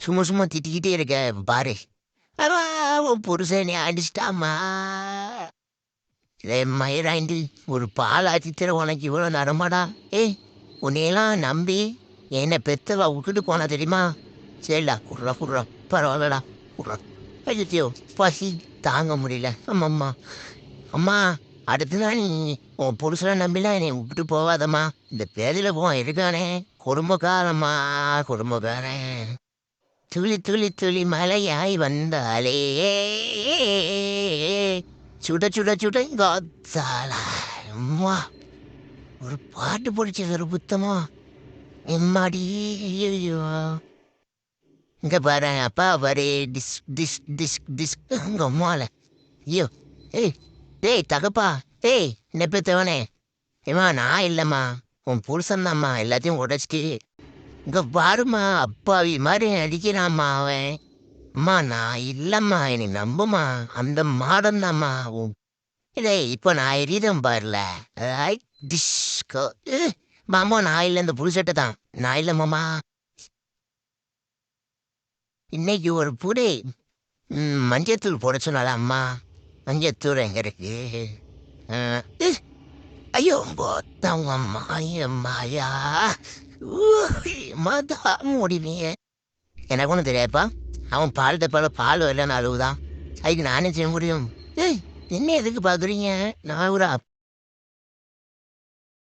சும்மா சும்மா திட்டிக்கிட்டே இருக்க பாரு. உன் புருஷனை அடிச்சிட்டாமா. இதே மயிராண்டி ஒரு பால் ஆத்தித்தர உனக்கு இவ்வளோ நரமாடா. ஏய் உன்னையெல்லாம் நம்பி என்னை பெத்தவா விட்டுட்டு போனா தெரியுமா? சரிடா குடுறா குடுறா பரவாயில்லடா குடுறா. ஐயோ பசி தாங்க முடியல. ஆமாம்மா அம்மா அடுத்த நாள் நீ உன் புருஷனை நம்பிலாம் என்னை விட்டுட்டு போவாதம்மா. இந்த பேதியில் போ இருக்கானே குடும்பக்காரம்மா குடும்பக்காரன். துளி துளி துளி மலையாய் வந்தாலே சுட சுட சுட காத்தாளா. அம்மா ஒரு பாட்டு பிடிச்சது ஒரு புத்தமா எம்மாடி. ஐயோ இங்க பாரு அப்பா பாரு டிஸ் டிஸ் டிஸ் டிஸ் உங்க அம்மால. ஐயோ ஏய் டேய் தகப்பா ஏய் நெப்பத்தவனே. ஏம்மா நான் இல்லைம்மா உன் புருஷன் தான்மா எல்லாத்தையும் உடைச்சிட்டு. இங்க பாரும்மா அப்பாவி மாதிரி அடிக்கிறாம்மா அவன். அம்மா நான் இல்லைம்மா என்னை நம்புமா அந்த மாடம் தான்மா உன். இதே இப்போ நான் எரியுதம் பாருல. டிஸ்கோ மாமா நான் இல்லை இந்த புதுசட்டை தான் நான் இல்லை மாமா. இன்னைக்கு ஒரு புடை மஞ்சத்தூள் போட சொன்னால அம்மா. மஞ்சத்தூள் எங்க இருக்கு? ஐயோ போத்தவங்க மாயம்மாயா மதம் முடிவீங்க. எனக்கு ஒன்றும் தெரியாதுப்பா. அவன் பால் தப்பால பால் வரலன்னு அழுவுதான். அதுக்கு நானே செய்ய முடியும். ஏய் என்ன எதுக்கு பார்க்குறீங்க? நான் ஒரு